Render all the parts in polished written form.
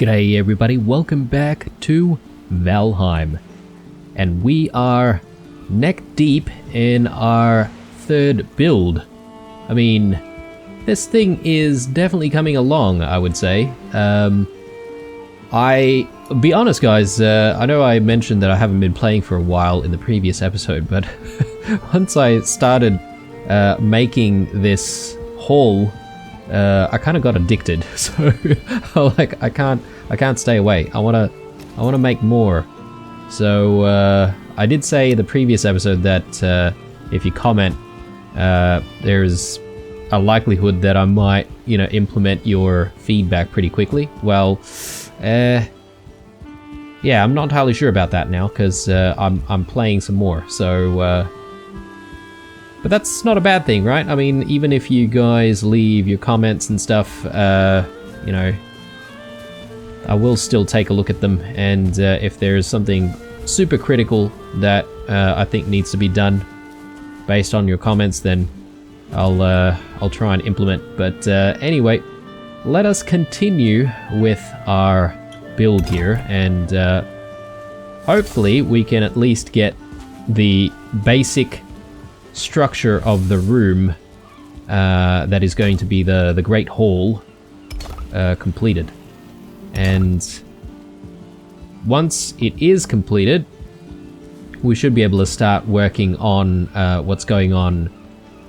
G'day everybody, welcome back to Valheim. And we are neck deep in our third build. I mean, this thing is definitely coming along, I would say. Be honest guys, I know I mentioned that I haven't been playing for a while in the previous episode, but once I started making this hall, I kind of got addicted, so like I can't stay away. I wanna make more. So I did say in the previous episode that if you comment, there's a likelihood that I might, implement your feedback pretty quickly. Well, yeah, I'm not entirely sure about that now because I'm playing some more. So. But that's not a bad thing, right? I mean, even if you guys leave your comments and stuff, I will still take a look at them, and if there's something super critical that I think needs to be done based on your comments, then I'll try and implement. But anyway, let us continue with our build here, and hopefully we can at least get the basic structure of the room that is going to be the Great Hall completed. And once it is completed, we should be able to start working on what's going on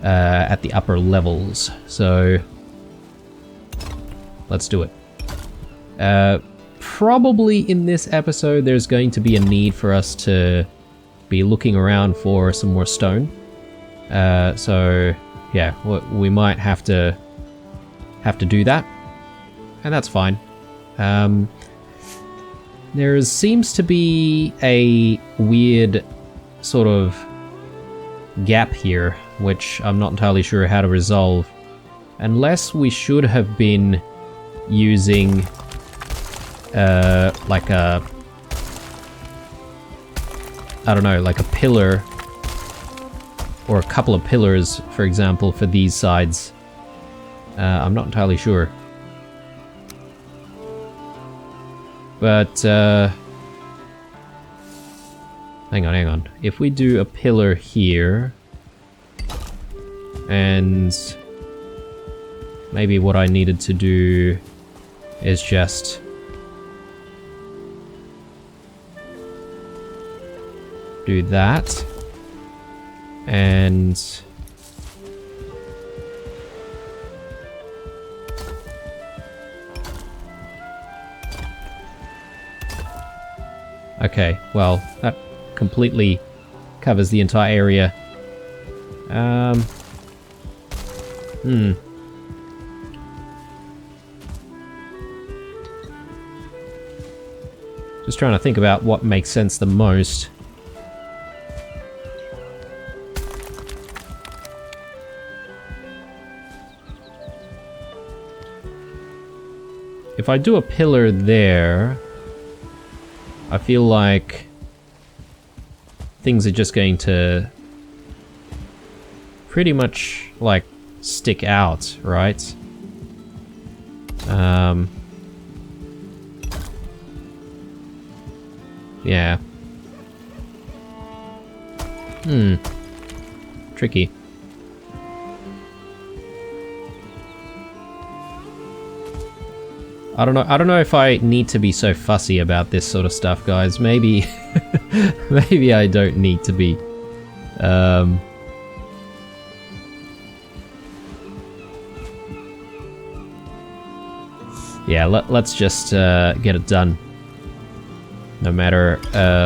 at the upper levels. So let's do it. Probably in this episode there's going to be a need for us to be looking around for some more stone. So yeah, we might have to do that, and that's fine. There seems to be a weird sort of gap here, which I'm not entirely sure how to resolve, unless we should have been using like a, I don't know, like a pillar or a couple of pillars, for example, for these sides. I'm not entirely sure. But, hang on. If we do a pillar here, and maybe what I needed to do is just do that. And okay, well, that completely covers the entire area. Just trying to think about what makes sense the most. If I do a pillar there, I feel like things are just going to pretty much, like, stick out, right? Yeah. Tricky. I don't know if I need to be so fussy about this sort of stuff, guys. Maybe maybe I don't need to be. Yeah, let's just get it done, no matter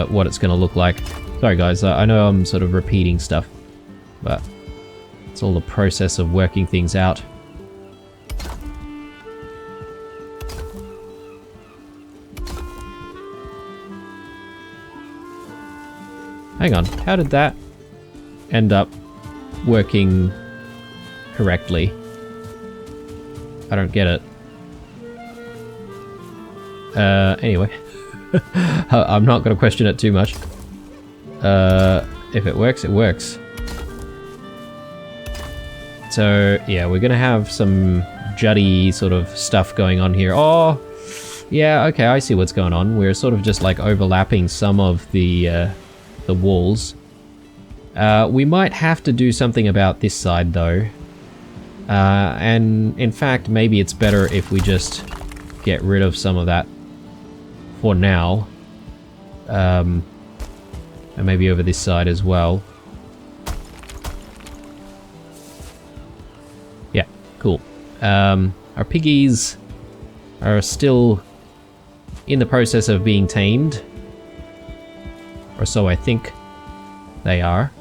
what it's gonna look like. Sorry guys, I know I'm sort of repeating stuff, but it's all the process of working things out. Hang on, how did that end up working correctly? I don't get it. Anyway. I'm not going to question it too much. If it works, it works. So, yeah, we're going to have some juddy sort of stuff going on here. Oh, Yeah, okay, I see what's going on. We're sort of just like overlapping some of the walls. We might have to do something about this side though. And in fact, maybe it's better if we just get rid of some of that for now. And maybe over this side as well. Yeah, cool. Our piggies are still in the process of being tamed. Or so I think they are.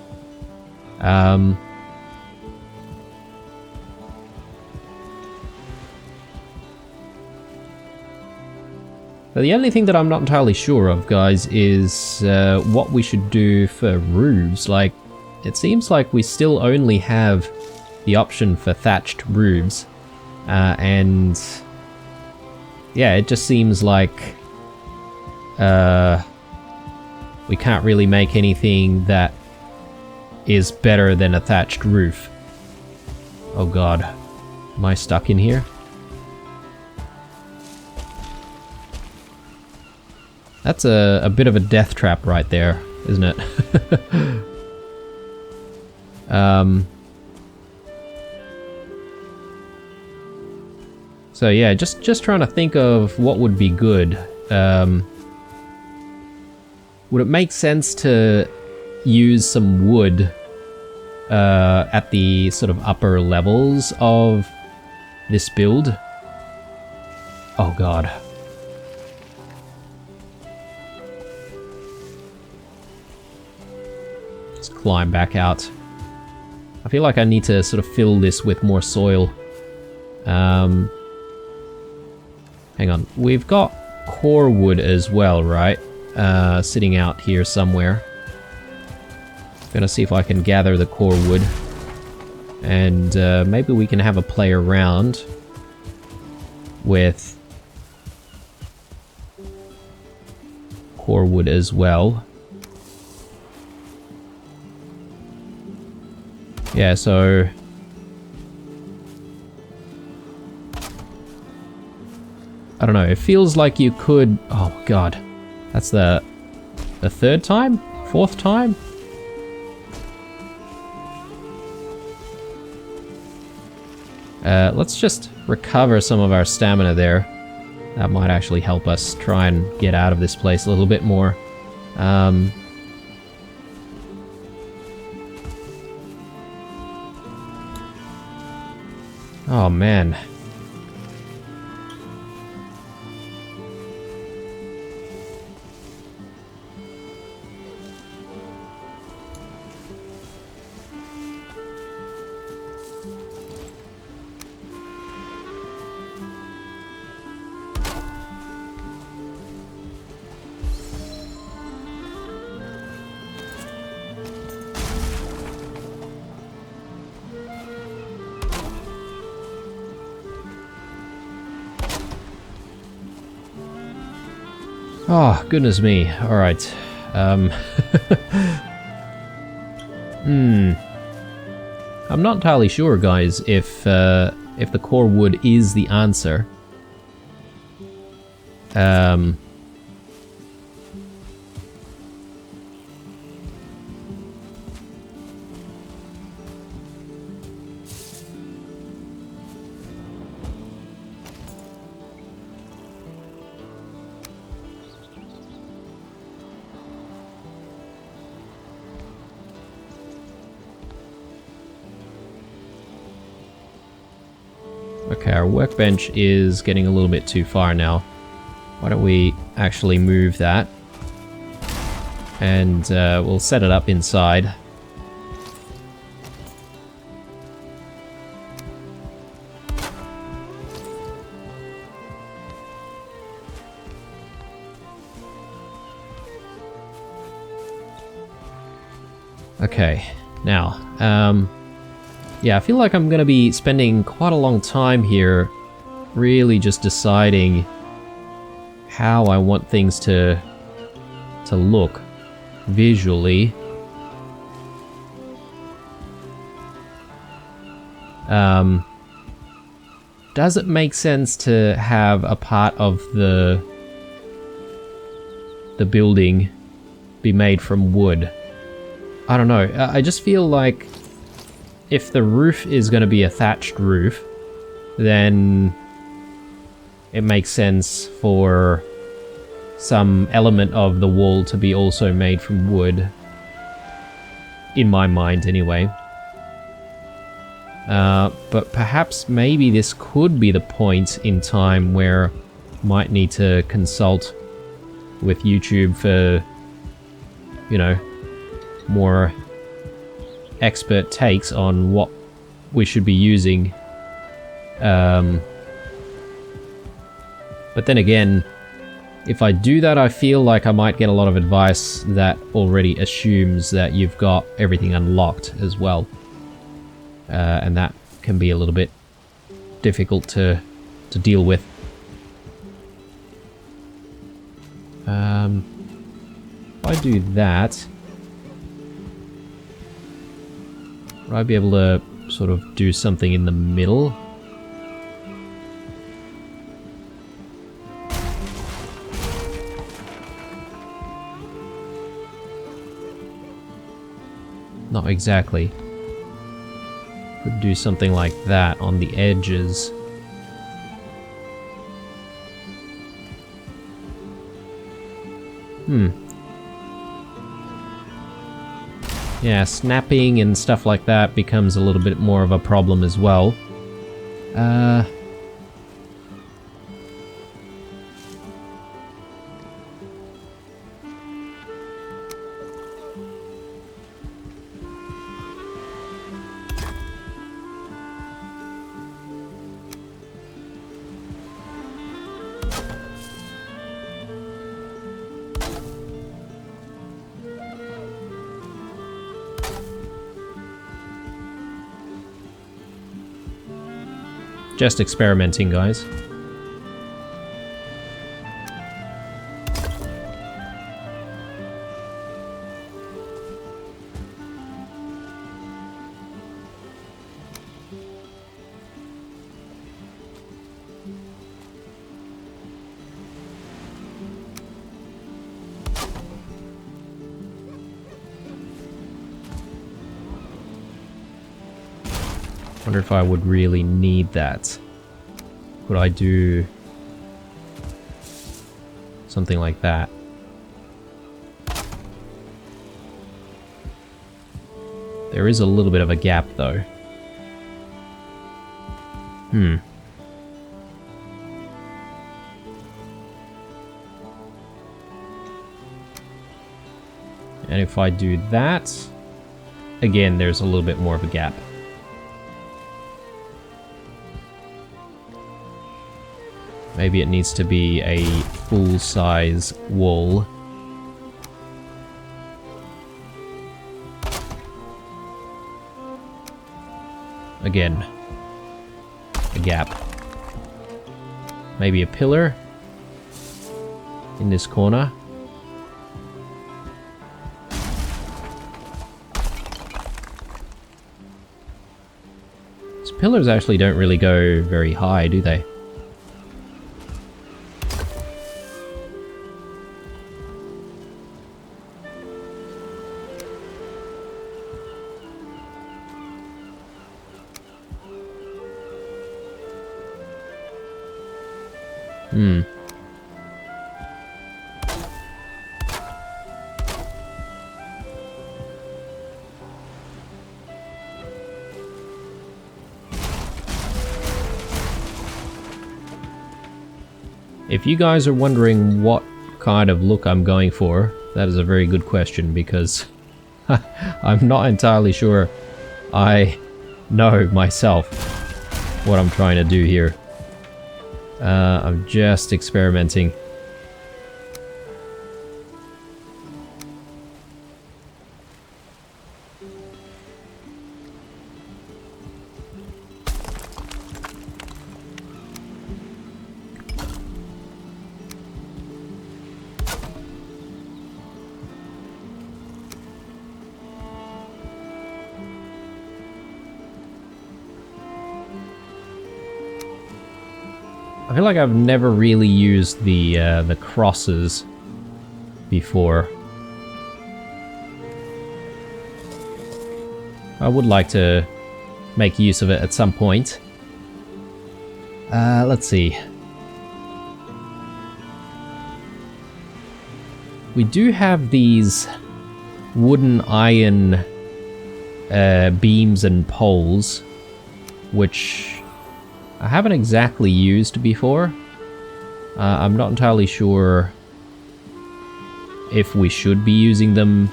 But the only thing that I'm not entirely sure of, guys, is what we should do for roofs. Like, it seems like we still only have the option for thatched roofs. And yeah, it just seems like we can't really make anything that is better than a thatched roof. Oh god, am I stuck in here? That's a bit of a death trap right there, isn't it? So yeah, just trying to think of what would be good. Would it make sense to use some wood at the sort of upper levels of this build? Oh god. Let's climb back out. I feel like I need to sort of fill this with more soil. Hang on, we've got core wood as well, right? Sitting out here somewhere. Gonna see if I can gather the core wood. And maybe we can have a play around with core wood as well. Yeah, so I don't know, it feels like you could... Oh god, that's the third time? Fourth time? Let's just recover some of our stamina there. That might actually help us try and get out of this place a little bit more. Oh man. Oh, goodness me. Alright. I'm not entirely sure, guys, if the core wood is the answer. Okay, our workbench is getting a little bit too far now. Why don't we actually move that? And we'll set it up inside. Okay, now, yeah, I feel like I'm gonna be spending quite a long time here really just deciding how I want things to look visually. does it make sense to have a part of the building be made from wood? I don't know. I just feel like if the roof is going to be a thatched roof, then it makes sense for some element of the wall to be also made from wood. In my mind, anyway. But perhaps maybe this could be the point in time where I might need to consult with YouTube for, you know, more expert takes on what we should be using. But then again, if I do that, I feel like I might get a lot of advice that already assumes that you've got everything unlocked as well. And that can be a little bit difficult to deal with. If I do that, would I be able to sort of do something in the middle? Not exactly. Could do something like that on the edges. Yeah, snapping and stuff like that becomes a little bit more of a problem as well. Just experimenting, guys. Wonder if I would really need that. Could I do something like that? There is a little bit of a gap though. And if I do that, again, there's a little bit more of a gap. Maybe it needs to be a full-size wall. Again, a gap. Maybe a pillar in this corner. These pillars actually don't really go very high, do they? If you guys are wondering what kind of look I'm going for, that is a very good question, because I'm not entirely sure I know myself what I'm trying to do here. I'm just experimenting. I feel like I've never really used the crosses before. I would like to make use of it at some point. Let's see. We do have these wooden iron beams and poles, which I haven't exactly used before. I'm not entirely sure if we should be using them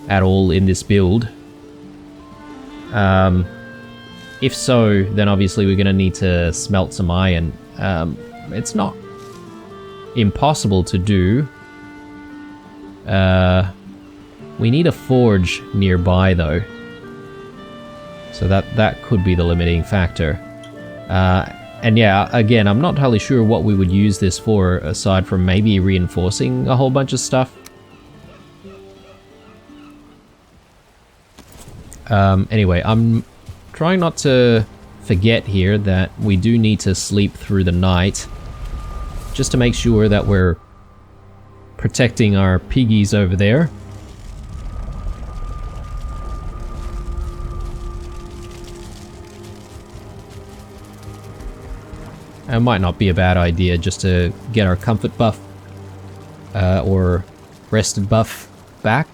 at all in this build. If so, then obviously we're going to need to smelt some iron. It's not impossible to do. We need a forge nearby though. So that could be the limiting factor. And yeah, again, I'm not entirely sure what we would use this for, aside from maybe reinforcing a whole bunch of stuff. Anyway, I'm trying not to forget here that we do need to sleep through the night, just to make sure that we're protecting our piggies over there. It might not be a bad idea just to get our comfort buff or rested buff back.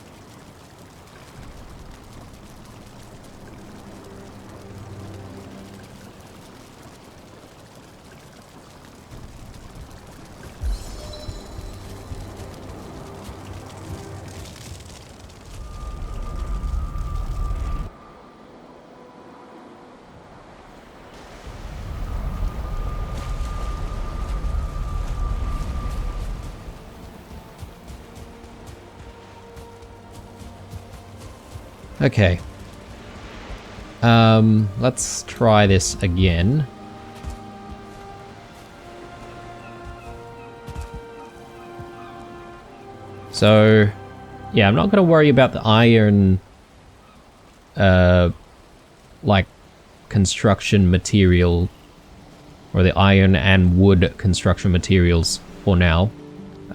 Okay. Let's try this again. So, yeah, I'm not going to worry about the iron, like, construction material, or the iron and wood construction materials for now.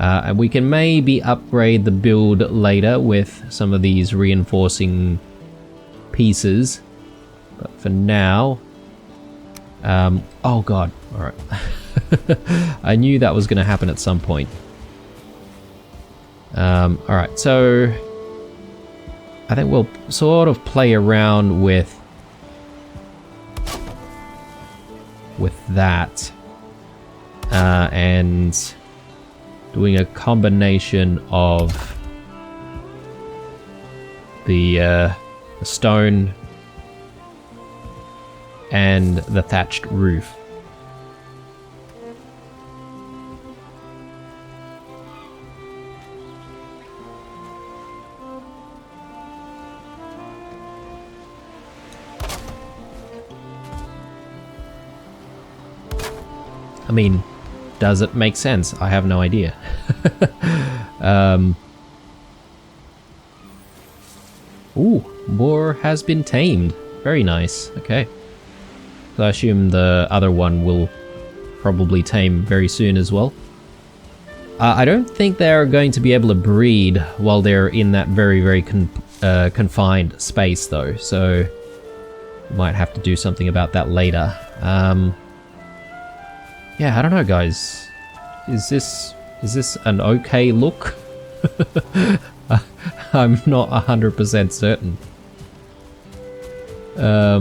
And we can maybe upgrade the build later with some of these reinforcing pieces. But for now... oh god, alright. I knew that was going to happen at some point. Alright, so... I think we'll sort of play around with that. And... doing a combination of the stone and the thatched roof. I mean, does it make sense? I have no idea. Ooh, boar has been tamed. Very nice. Okay. So I assume the other one will probably tame very soon as well. I don't think they're going to be able to breed while they're in that very, very confined space though, so might have to do something about that later. Yeah, I don't know, guys. Is this an okay look? I'm not 100% certain. I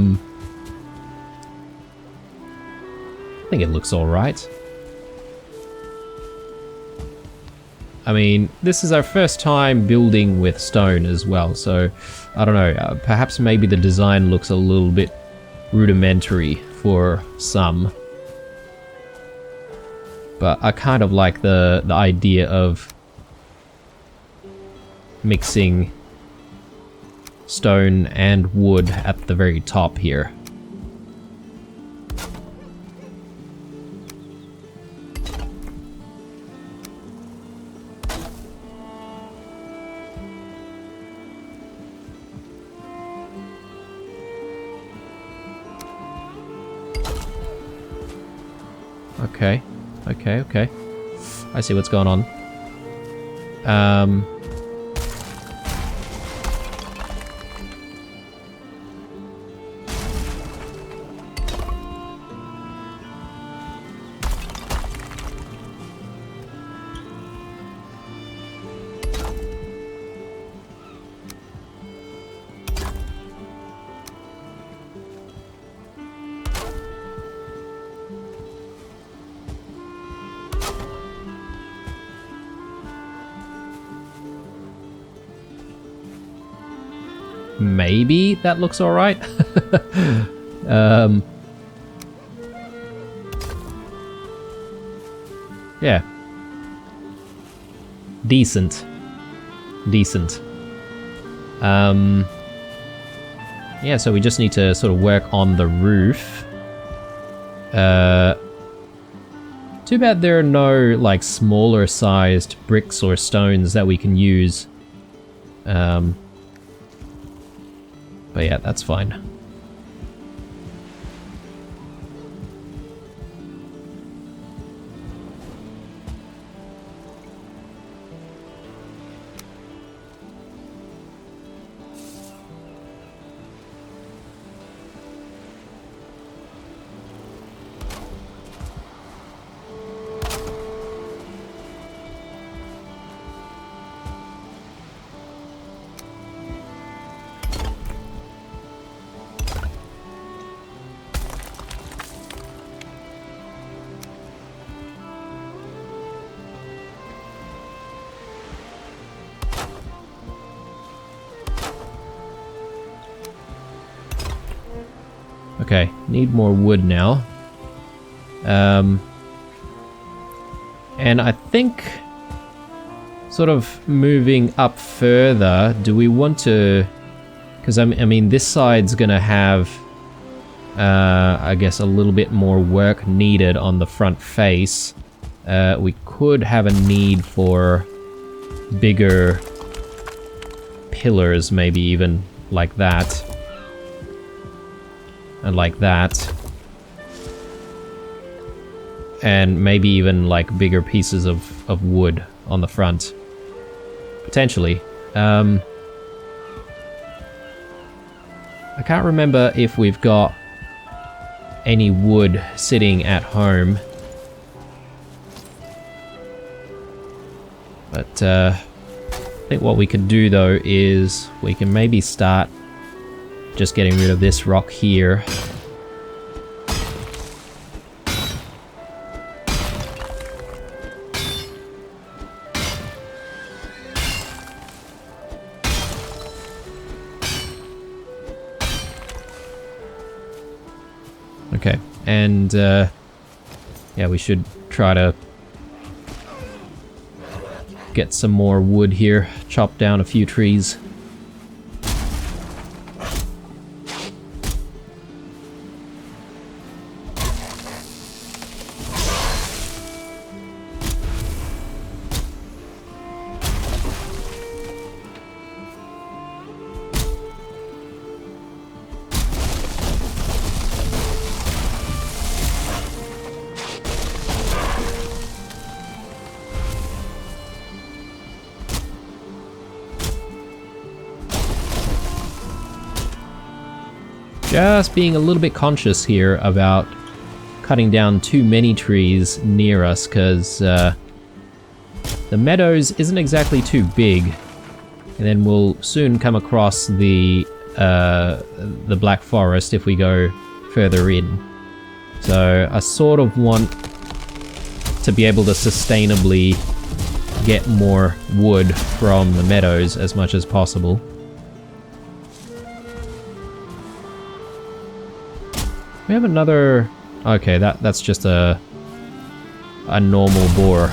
think it looks alright. I mean, this is our first time building with stone as well, so I don't know, perhaps maybe the design looks a little bit rudimentary for some. But I kind of like the idea of mixing stone and wood at the very top here. Okay. Okay, okay. I see what's going on. Maybe that looks alright. Yeah. Decent. Decent. Yeah, so we just need to sort of work on the roof. Too bad there are no, like, smaller sized bricks or stones that we can use. But yeah, that's fine. Okay, need more wood now. And I think sort of moving up further, do we want to... Because I mean, this side's gonna have, I guess, a little bit more work needed on the front face. We could have a need for bigger pillars, maybe even like that. And like that. And maybe even like bigger pieces of wood on the front. Potentially. I can't remember if we've got any wood sitting at home. But I think what we could do though is we can maybe start just getting rid of this rock here. Okay, and yeah, we should try to get some more wood here, chop down a few trees. Just being a little bit conscious here about cutting down too many trees near us, because the meadows isn't exactly too big, and then we'll soon come across the Black Forest if we go further in. So I sort of want to be able to sustainably get more wood from the meadows as much as possible. We have another... Okay, that's just a normal boar.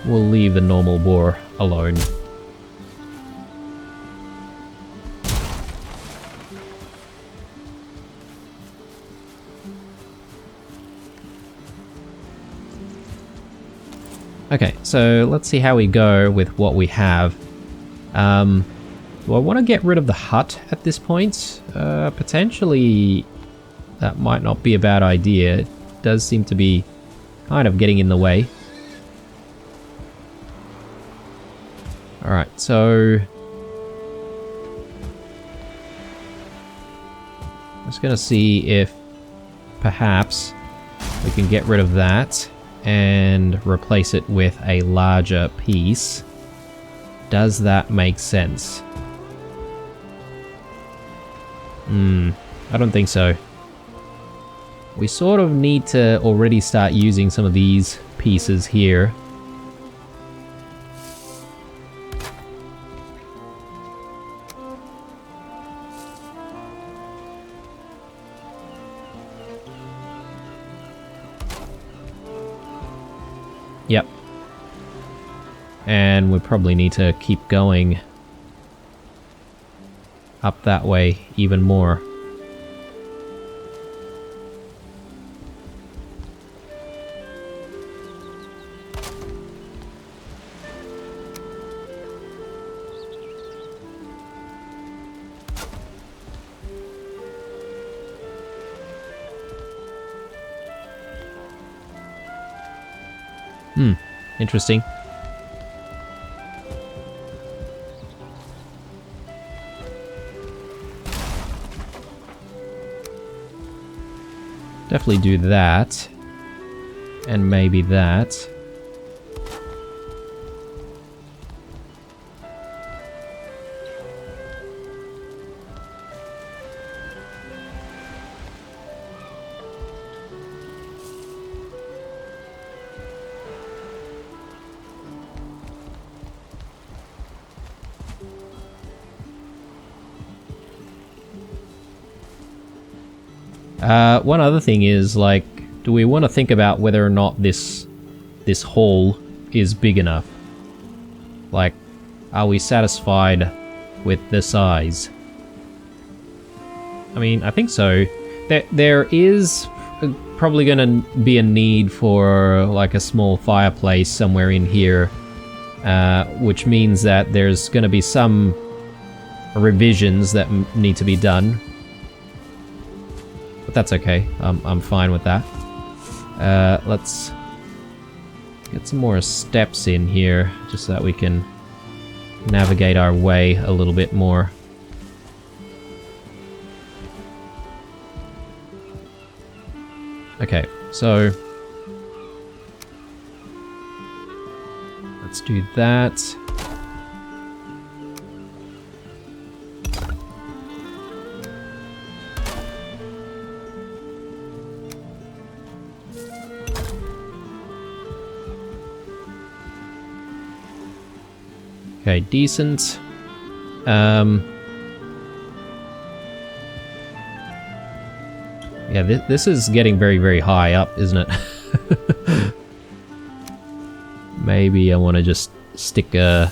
We'll leave the normal boar alone. Okay, so let's see how we go with what we have. Do I want to get rid of the hut at this point? Potentially that might not be a bad idea. It does seem to be kind of getting in the way. Alright, so... I'm just gonna see if perhaps we can get rid of that and replace it with a larger piece. Does that make sense? I don't think so. We sort of need to already start using some of these pieces here. Yep. And we probably need to keep going up that way even more. Interesting. Definitely do that. And maybe that. One other thing is, like, do we want to think about whether or not this hall is big enough? Like, are we satisfied with the size? I mean, I think so. There is probably going to be a need for, like, a small fireplace somewhere in here, which means that there's going to be some revisions that need to be done. But that's okay. I'm fine with that. Let's get some more steps in here, just so that we can navigate our way a little bit more. Okay, so let's do that. Okay, decent. Yeah, this is getting very, very high up, isn't it? Maybe I want to just stick a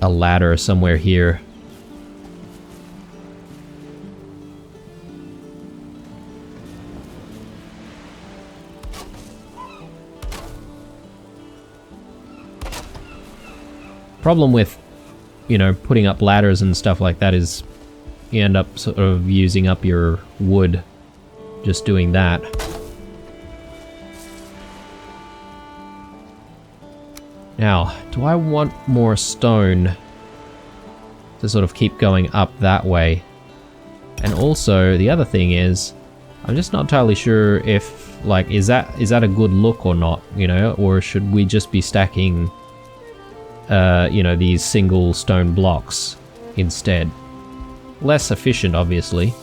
ladder somewhere here. Problem with, you know, putting up ladders and stuff like that is you end up sort of using up your wood just doing that. Now, do I want more stone to sort of keep going up that way? And also, the other thing is, I'm just not entirely sure if, like, is that a good look or not, you know? Or should we just be stacking you know, these single stone blocks instead? Less efficient, obviously.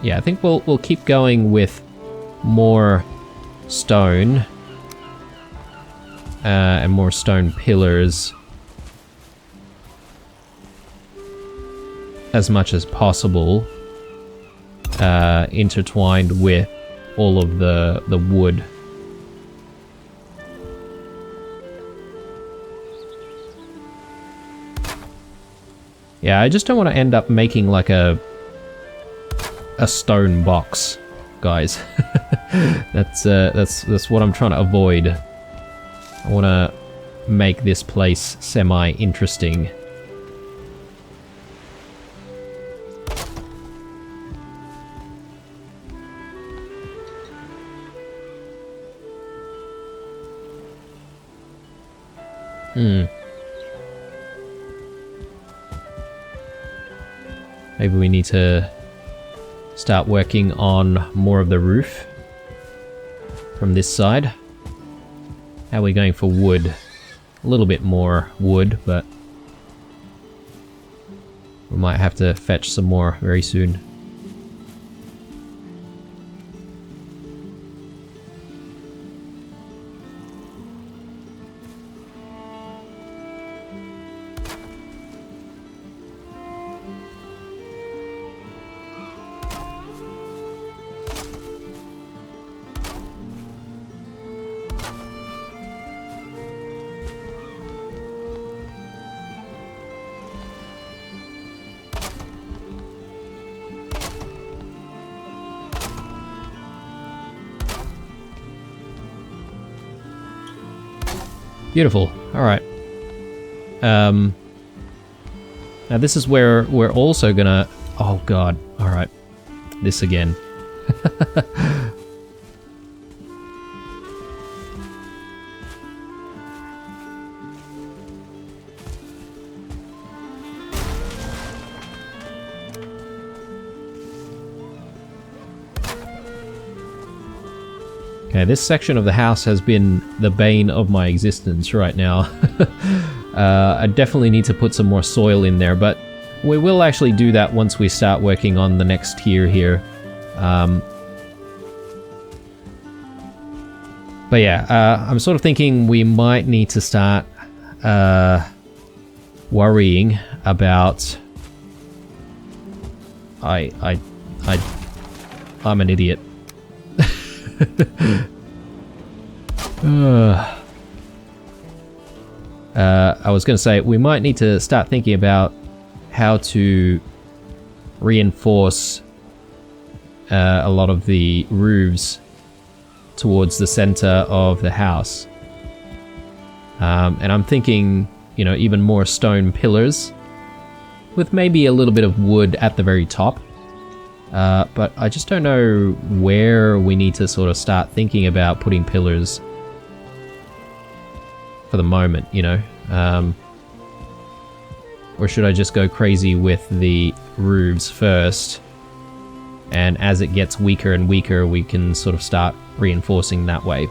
Yeah, I think we'll keep going with more stone and more stone pillars as much as possible. Intertwined with all of the wood. Yeah, I just don't want to end up making like a a stone box, guys. That's what I'm trying to avoid. I want to make this place semi-interesting. Maybe we need to start working on more of the roof from this side. How are we going for wood? A little bit more wood, but we might have to fetch some more very soon. Beautiful. Alright. Now this is where we're also gonna... Oh god. Alright. This again. Okay, this section of the house has been the bane of my existence right now. I definitely need to put some more soil in there, but we will actually do that once we start working on the next tier here. But yeah, I'm sort of thinking we might need to start worrying about... I'm an idiot. I was going to say, we might need to start thinking about how to reinforce a lot of the roofs towards the center of the house. And I'm thinking, you know, even more stone pillars with maybe a little bit of wood at the very top. But I just don't know where we need to sort of start thinking about putting pillars for the moment, you know? Or should I just go crazy with the roofs first? And as it gets weaker and weaker, we can sort of start reinforcing that way.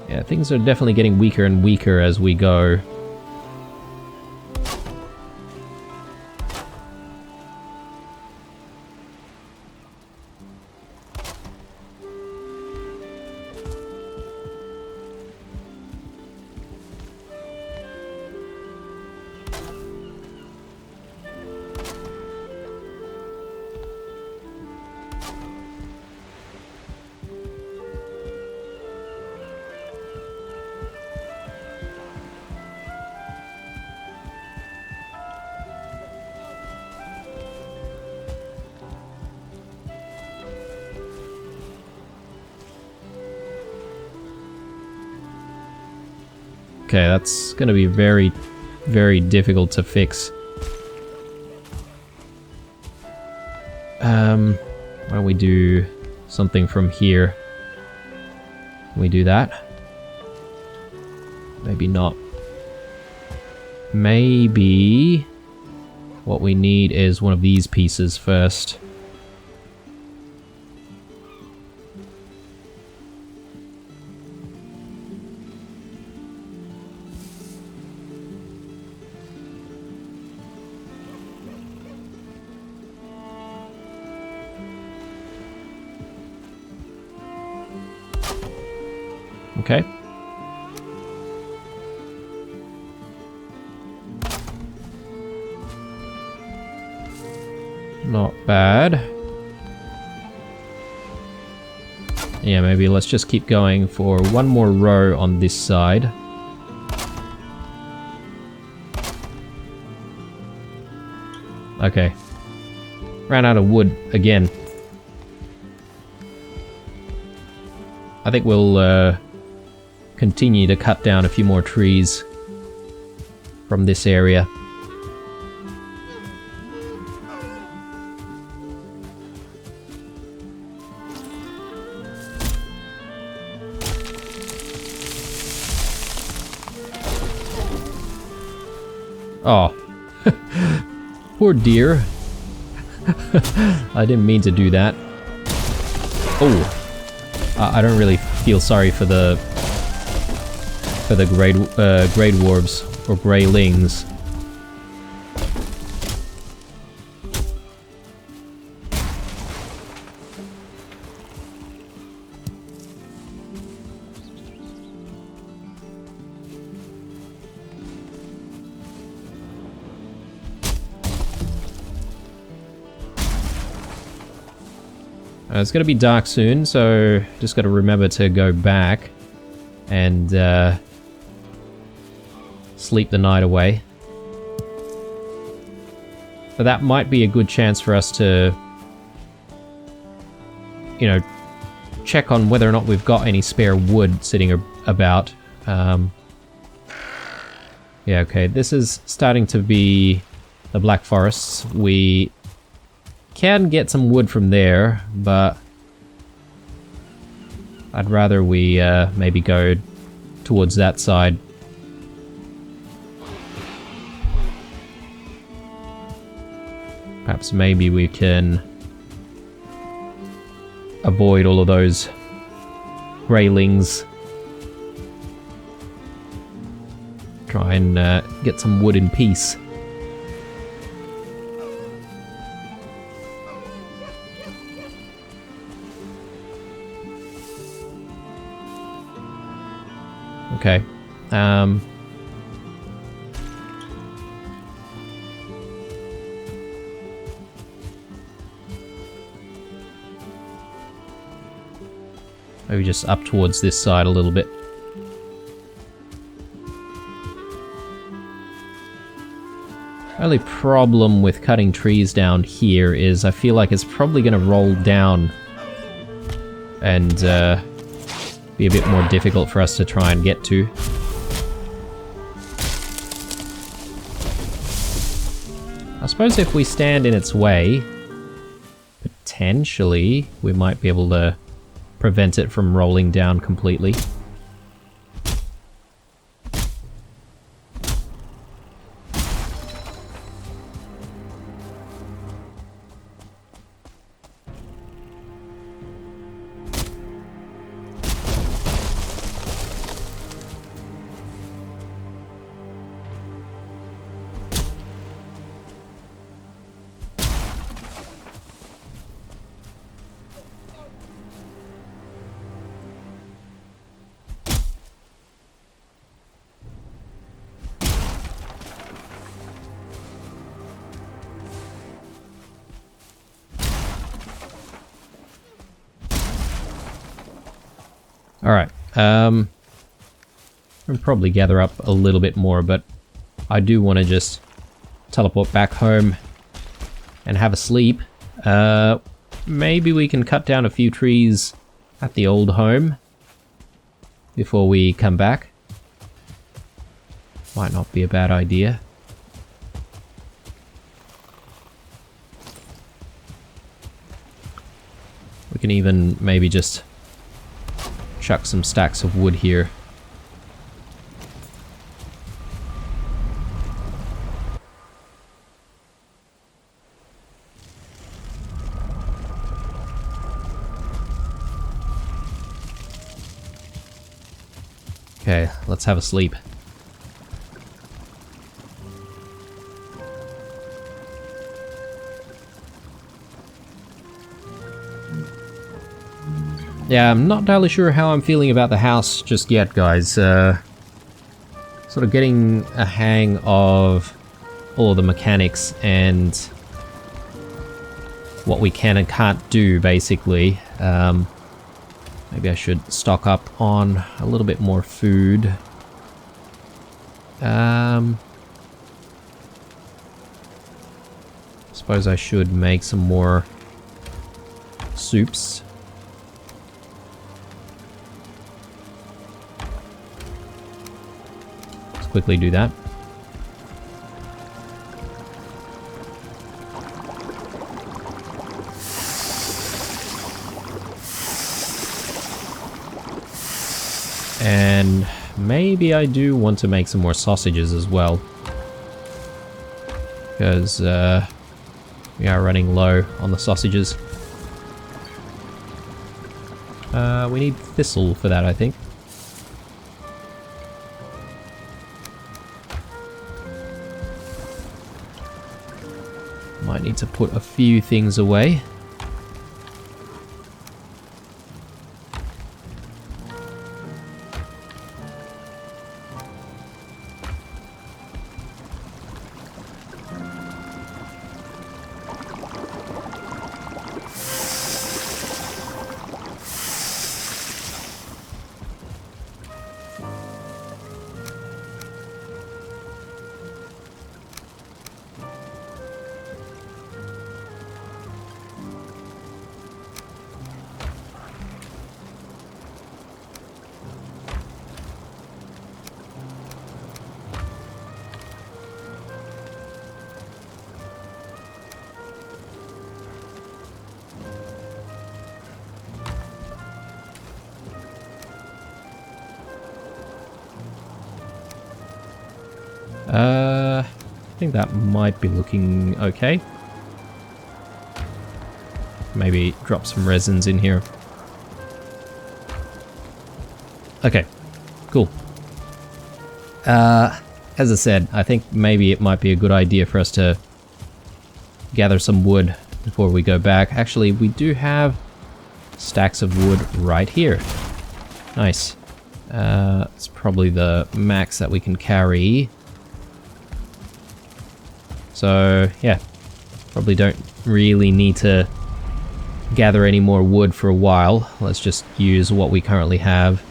Yeah, things are definitely getting weaker and weaker as we go. Okay, that's gonna be very, very difficult to fix. Why don't we do something from here? Can we do that? Maybe not. Maybe what we need is one of these pieces first. Okay. Not bad. Yeah, maybe let's just keep going for one more row on this side. Okay. Ran out of wood again. I think we'll continue to cut down a few more trees from this area. Oh. Poor deer. I didn't mean to do that. Oh. I don't really feel sorry for the grey dwarves or greylings. It's going to be dark soon, so just got to remember to go back and sleep the night away. But that might be a good chance for us to, you know, check on whether or not we've got any spare wood sitting about. Yeah, okay, this is starting to be the Black Forests. We can get some wood from there, but I'd rather we maybe go towards that side. Perhaps maybe we can avoid all of those greylings. Try and get some wood in peace. Okay. Maybe just up towards this side a little bit. Only problem with cutting trees down here is I feel like it's probably going to roll down and be a bit more difficult for us to try and get to. I suppose if we stand in its way, potentially we might be able to prevent it from rolling down completely. Alright, I'll probably gather up a little bit more, but I do want to just teleport back home and have a sleep. Maybe we can cut down a few trees at the old home before we come back. Might not be a bad idea. We can even maybe just chuck some stacks of wood here. Okay, let's have a sleep. Yeah, I'm not entirely sure how I'm feeling about the house just yet, guys. Sort of getting a hang of all of the mechanics and what we can and can't do, basically. Maybe I should stock up on a little bit more food. Suppose I should make some more soups. Let's quickly do that. And maybe I do want to make some more sausages as well. Because we are running low on the sausages. We need thistle for that, I think. Might need to put a few things away. I think that might be looking okay. Maybe drop some resins in here. Okay, cool. As I said, I think maybe it might be a good idea for us to gather some wood before we go back. Actually, we do have stacks of wood right here. Nice. It's probably the max that we can carry. So, yeah, probably don't really need to gather any more wood for a while. Let's just use what we currently have.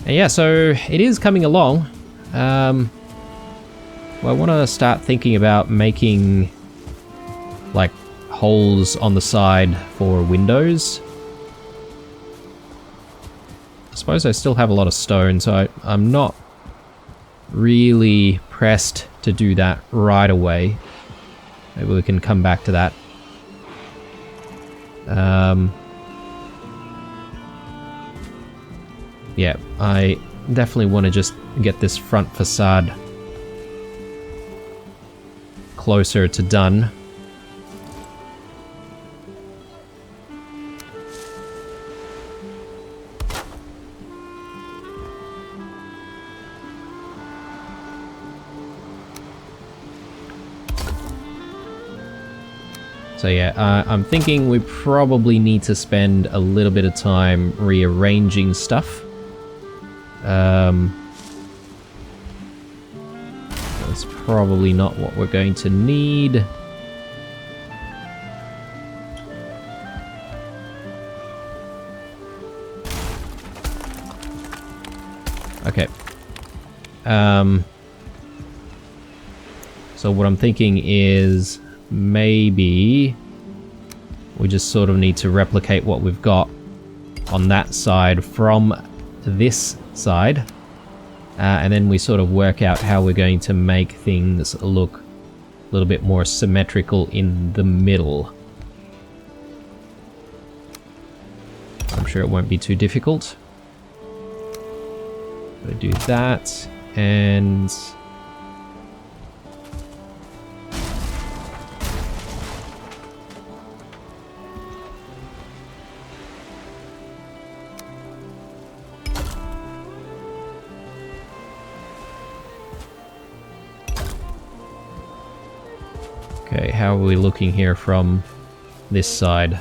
And yeah, so it is coming along. Well, I want to start thinking about making, like, holes on the side for windows. I suppose I still have a lot of stone, so I'm not really pressed to do that right away. Maybe we can come back to that. Yeah, I definitely want to just get this front facade closer to done. So yeah, I'm thinking we probably need to spend a little bit of time rearranging stuff. That's probably not what we're going to need. Okay. So what I'm thinking is maybe we just sort of need to replicate what we've got on that side from this side, and then we sort of work out how we're going to make things look a little bit more symmetrical in the middle. I'm sure it won't be too difficult. We'll do that, and okay, how are we looking here from this side?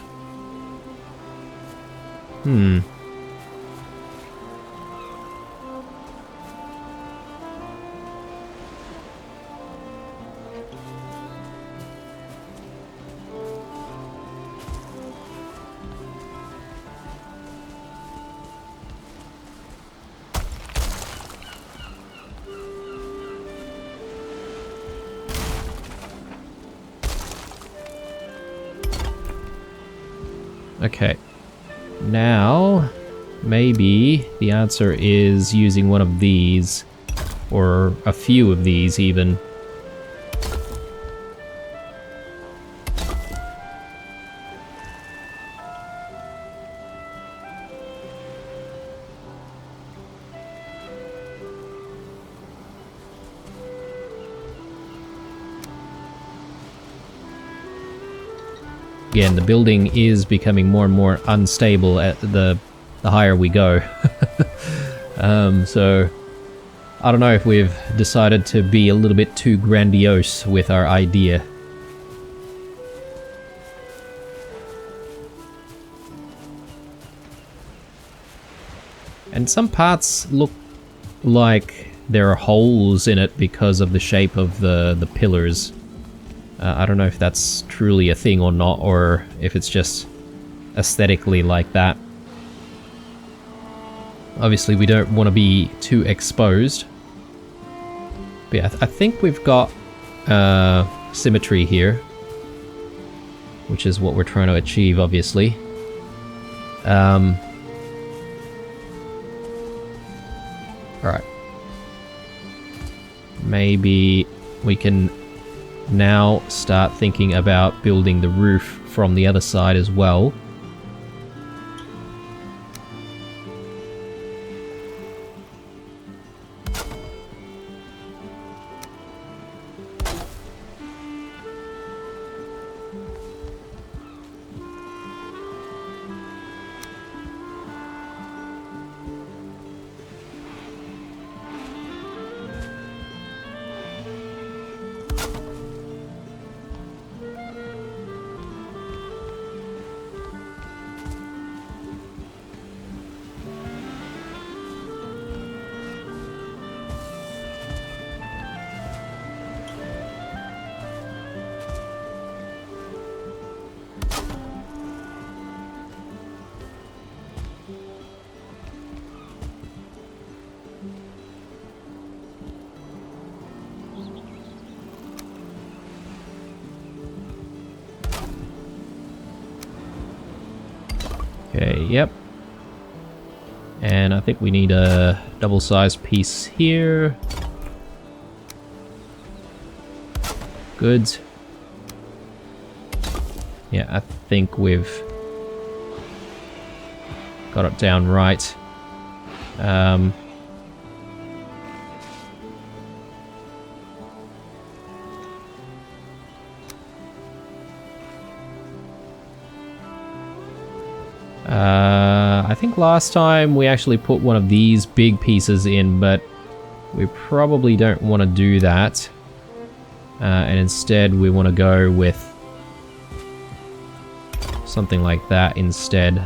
Okay. Now, maybe the answer is using one of these, or a few of these even. Again, the building is becoming more and more unstable at the higher we go. So I don't know if we've decided to be a little bit too grandiose with our idea. And some parts look like there are holes in it because of the shape of the pillars. I don't know if that's truly a thing or not, or if it's just aesthetically like that. Obviously, we don't want to be too exposed. But yeah, I think we've got symmetry here, which is what we're trying to achieve, obviously. Alright. Maybe we can now start thinking about building the roof from the other side as well. Okay, yep. And I think we need a double-sized piece here. Good. Yeah, I think we've got it down right. I think last time we actually put one of these big pieces in, but we probably don't want to do that. And instead we want to go with something like that instead.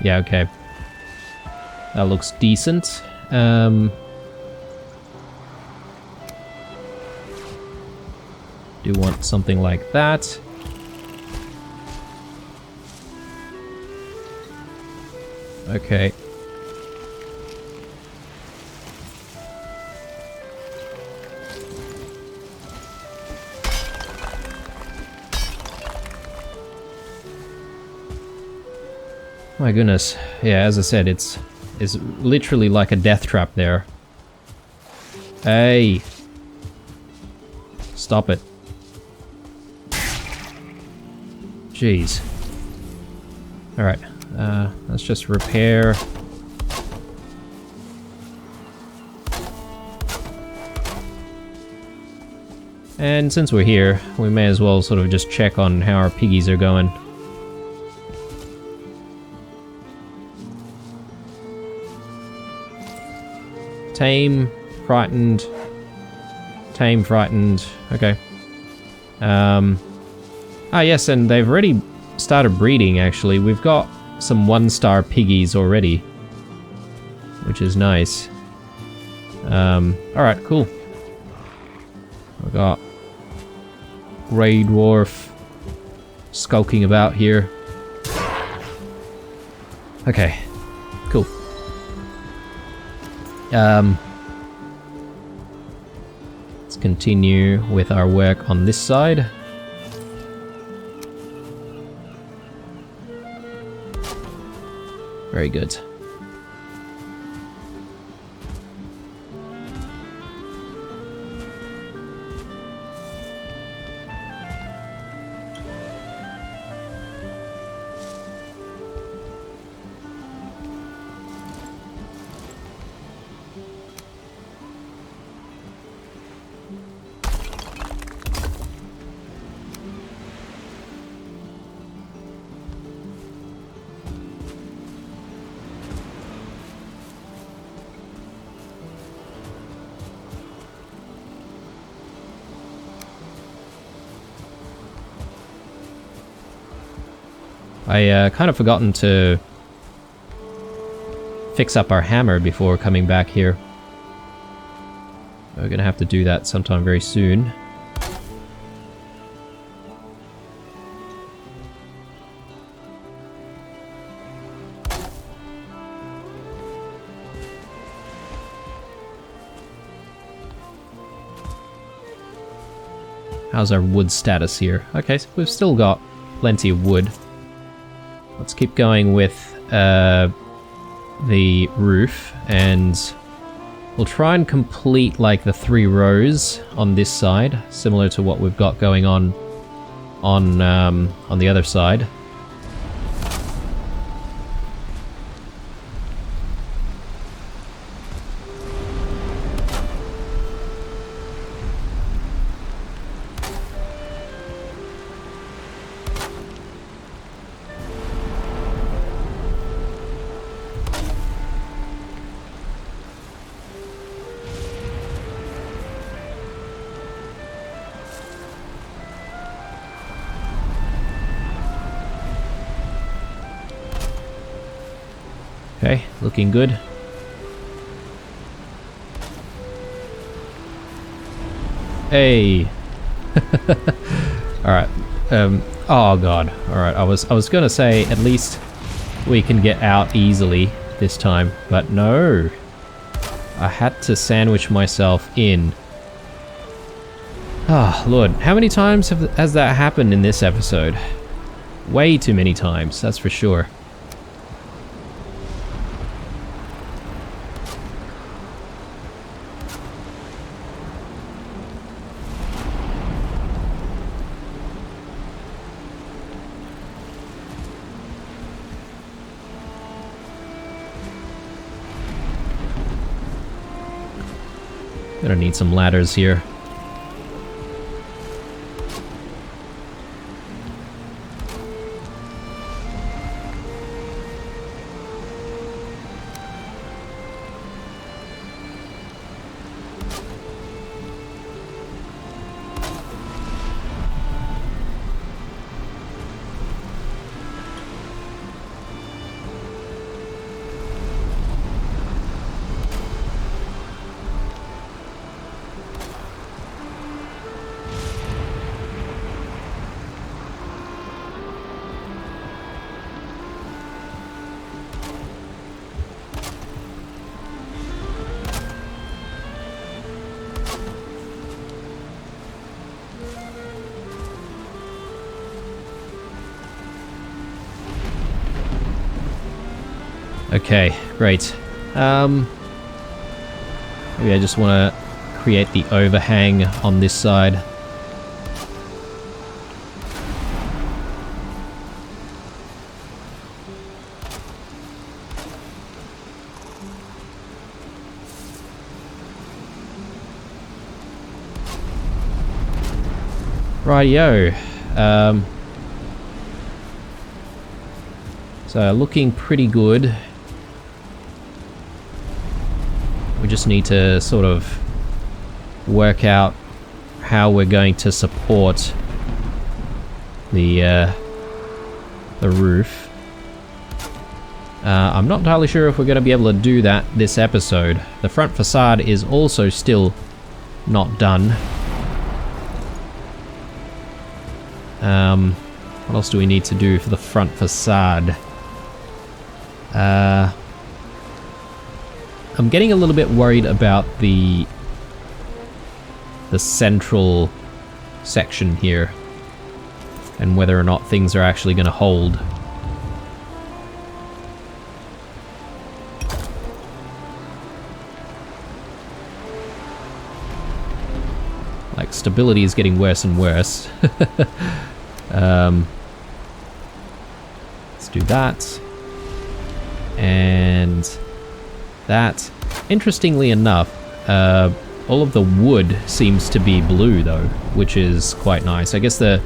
Yeah, okay. That looks decent. Do want something like that. Okay. My goodness. Yeah, as I said, it's literally like a death trap there. Hey. Stop it. Jeez. Alright. Let's just repair. And since we're here, we may as well sort of just check on how our piggies are going. Tame, frightened, Tame, frightened. Okay. Ah, yes, and they've already started breeding, actually. We've got some 1-star piggies already, which is nice. Alright, cool. We've got Grey Dwarf skulking about here. Okay, cool. Let's continue with our work on this side. Very good. I kind of forgotten to fix up our hammer before coming back here. We're gonna have to do that sometime very soon. How's our wood status here? Okay, so we've still got plenty of wood. Let's keep going with the roof, and we'll try and complete like the 3 rows on this side, similar to what we've got going on the other side. Okay, looking good. Hey. Alright. Oh god. Alright, I was gonna say at least we can get out easily this time, but no. I had to sandwich myself in. Ah, Lord. How many times has that happened in this episode? Way too many times, that's for sure. Gonna need some ladders here. Okay, great. Maybe I just want to create the overhang on this side. Rightio. So looking pretty good. We just need to sort of work out how we're going to support the roof. I'm not entirely sure if we're going to be able to do that this episode. The front facade is also still not done. What else do we need to do for the front facade? I'm getting a little bit worried about the central section here and whether or not things are actually going to hold. Like, stability is getting worse and worse. Let's do that. And that. Interestingly enough, all of the wood seems to be blue though, which is quite nice. I guess the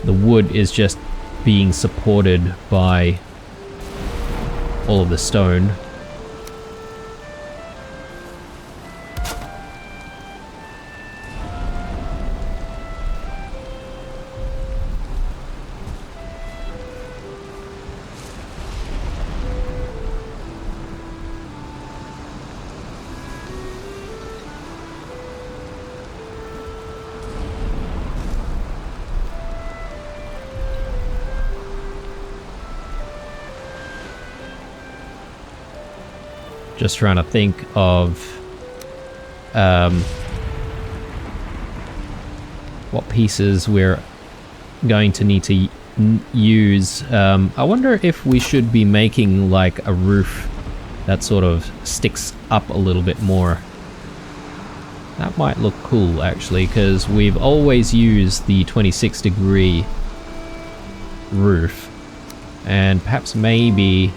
wood is just being supported by all of the stone. Just trying to think of what pieces we're going to need to use. I wonder if we should be making like a roof that sort of sticks up a little bit more. That might look cool actually, because we've always used the 26-degree roof, and perhaps maybe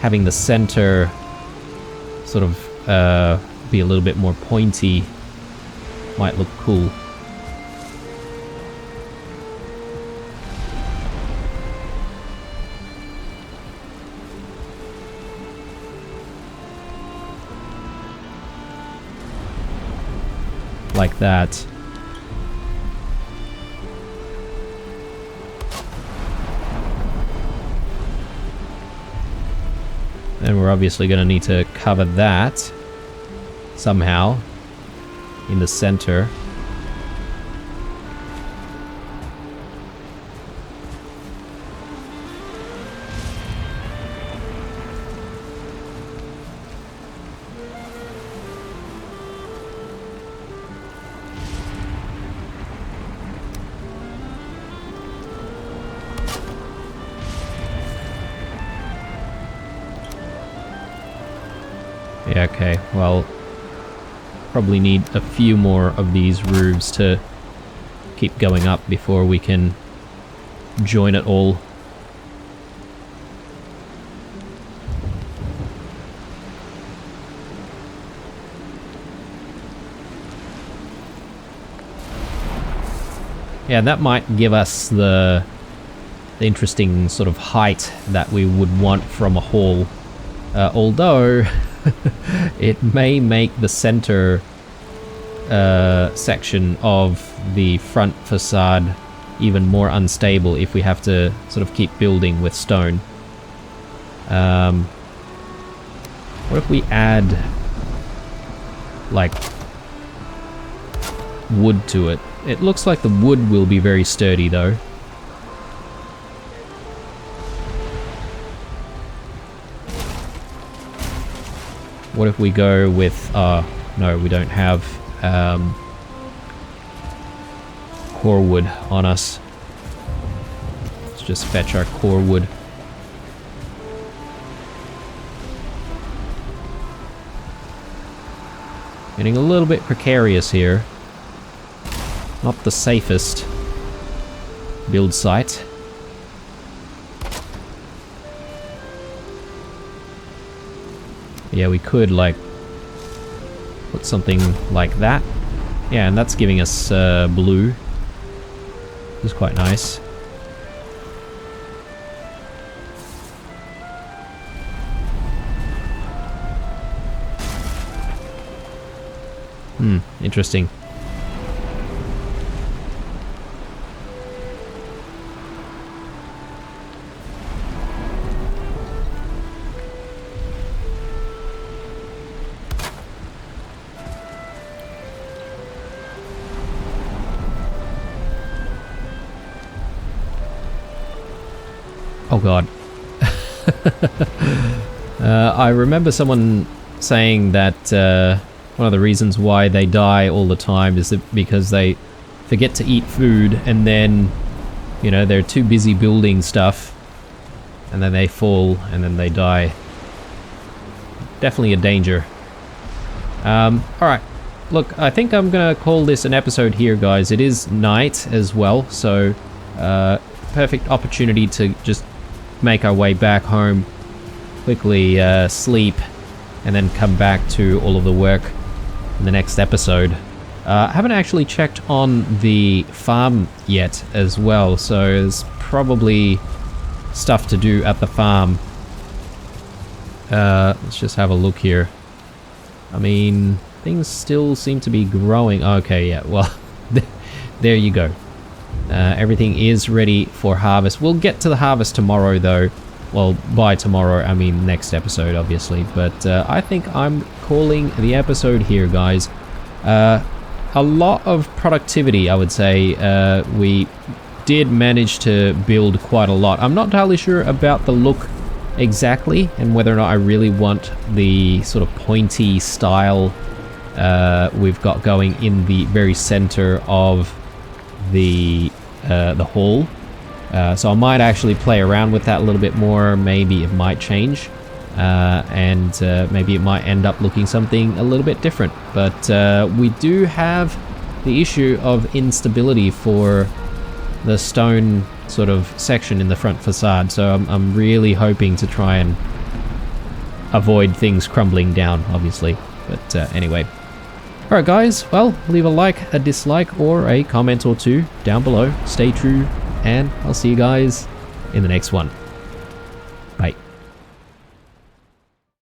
having the center sort of be a little bit more pointy might look cool. Like that. And we're obviously going to need to cover that somehow in the center. Yeah, okay, well, probably need a few more of these roofs to keep going up before we can join it all. Yeah, that might give us the interesting sort of height that we would want from a hall. Although it may make the center section of the front facade even more unstable if we have to sort of keep building with stone. What if we add like wood to it? It looks like the wood will be very sturdy though. What if we go with, no, we don't have core wood on us. Let's just fetch our core wood. Getting a little bit precarious here. Not the safest build site. Yeah, we could, like, put something like that. Yeah, and that's giving us blue. This is quite nice. Interesting. Oh god. I remember someone saying that one of the reasons why they die all the time is that because they forget to eat food, and then, you know, they're too busy building stuff, and then they fall, and then they die. Definitely a danger. Alright. Look, I think I'm gonna call this an episode here, guys. It is night as well, so perfect opportunity to just make our way back home, quickly sleep, and then come back to all of the work in the next episode. I haven't actually checked on the farm yet as well, so there's probably stuff to do at the farm. Let's just have a look here. I mean, things still seem to be growing. Okay, yeah, well, there you go. Everything is ready for harvest. We'll get to the harvest tomorrow, though. Well, by tomorrow, I mean next episode, obviously. But I think I'm calling the episode here, guys. A lot of productivity, I would say. We did manage to build quite a lot. I'm not entirely sure about the look exactly, and whether or not I really want the sort of pointy style we've got going in the very center of the hall. So I might actually play around with that a little bit more. Maybe it might change, and maybe it might end up looking something a little bit different. But we do have the issue of instability for the stone sort of section in the front facade, so I'm really hoping to try and avoid things crumbling down, obviously. But anyway. Alright guys, well, leave a like, a dislike, or a comment or two down below. Stay true, and I'll see you guys in the next one.